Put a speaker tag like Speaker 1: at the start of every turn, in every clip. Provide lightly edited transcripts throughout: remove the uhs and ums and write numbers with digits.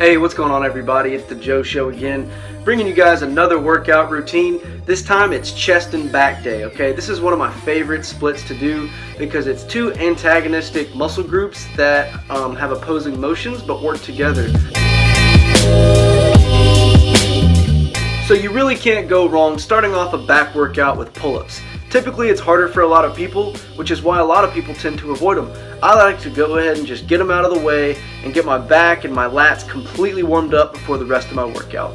Speaker 1: Hey, what's going on everybody? It's the Joe Show again, bringing you guys another workout routine. This time it's chest and back day, okay? This is one of my favorite splits to do because it's two antagonistic muscle groups that have opposing motions but work together. So you really can't go wrong starting off a back workout with pull-ups. Typically it's harder for a lot of people, which is why a lot of people tend to avoid them. I like to go ahead and just get them out of the way and get my back and my lats completely warmed up before the rest of my workout.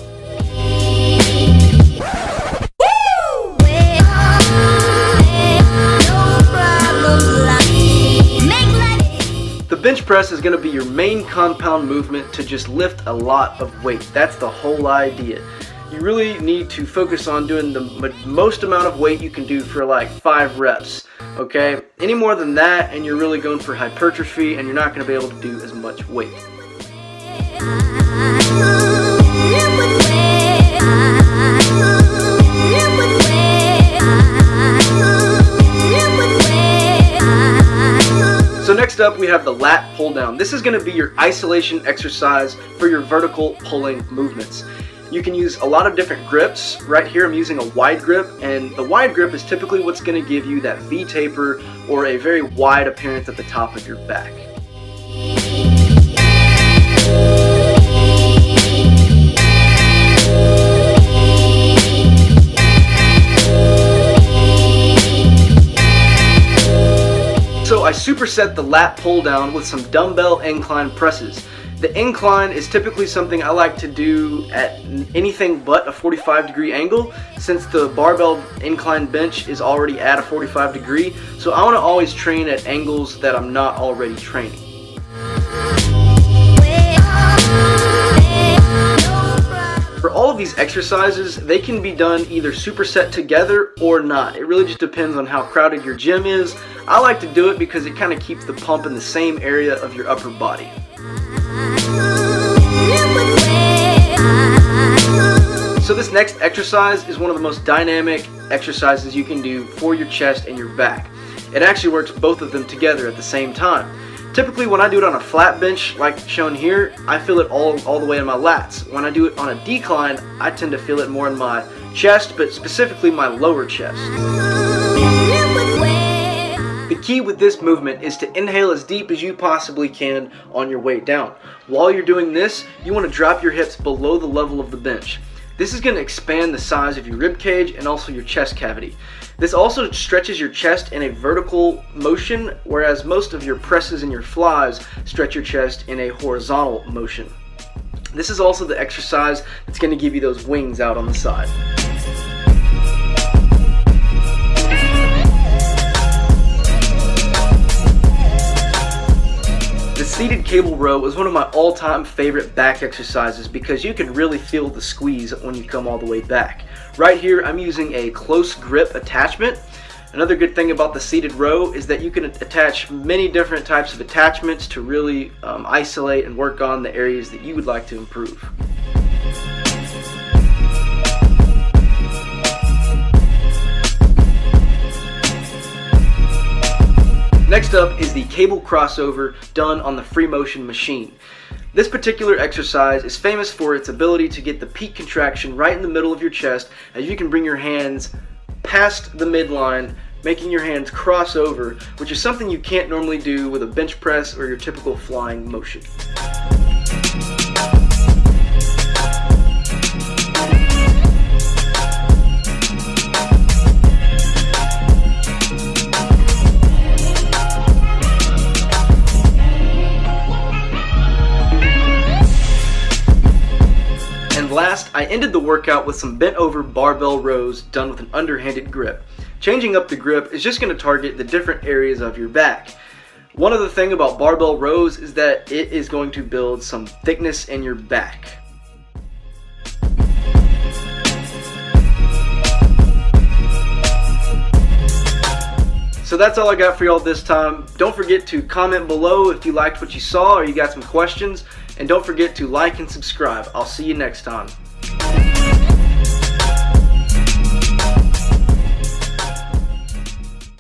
Speaker 1: The bench press is going to be your main compound movement to just lift a lot of weight. That's the whole idea. You really need to focus on doing the most amount of weight you can do for like 5 reps, okay? Any more than that and you're really going for hypertrophy and you're not going to be able to do as much weight. So next up we have the lat pull down. This is going to be your isolation exercise for your vertical pulling movements. You can use a lot of different grips. Right here I'm using a wide grip, and the wide grip is typically what's going to give you that V taper or a very wide appearance at the top of your back. So I superset the lat pull down with some dumbbell incline presses. The incline is typically something I like to do at anything but a 45-degree angle, since the barbell incline bench is already at a 45-degree, so I want to always train at angles that I'm not already training. For all of these exercises, they can be done either superset together or not. It really just depends on how crowded your gym is. I like to do it because it kind of keeps the pump in the same area of your upper body. So this next exercise is one of the most dynamic exercises you can do for your chest and your back. It actually works both of them together at the same time. Typically when I do it on a flat bench like shown here, I feel it all the way in my lats. When I do it on a decline, I tend to feel it more in my chest, but specifically my lower chest. The key with this movement is to inhale as deep as you possibly can on your way down. While you're doing this, you want to drop your hips below the level of the bench. This is going to expand the size of your rib cage and also your chest cavity. This also stretches your chest in a vertical motion, whereas most of your presses and your flies stretch your chest in a horizontal motion. This is also the exercise that's going to give you those wings out on the side. The seated cable row is one of my all-time favorite back exercises because you can really feel the squeeze when you come all the way back. Right here I'm using a close grip attachment. Another good thing about the seated row is that you can attach many different types of attachments to really isolate and work on the areas that you would like to improve. Next up is the cable crossover done on the free motion machine. This particular exercise is famous for its ability to get the peak contraction right in the middle of your chest, as you can bring your hands past the midline, making your hands cross over, which is something you can't normally do with a bench press or your typical flying motion. Last, I ended the workout with some bent over barbell rows done with an underhanded grip. Changing up the grip is just going to target the different areas of your back. One other thing about barbell rows is that it is going to build some thickness in your back. So that's all I got for y'all this time. Don't forget to comment below if you liked what you saw or you got some questions. And don't forget to like and subscribe. I'll see you next time.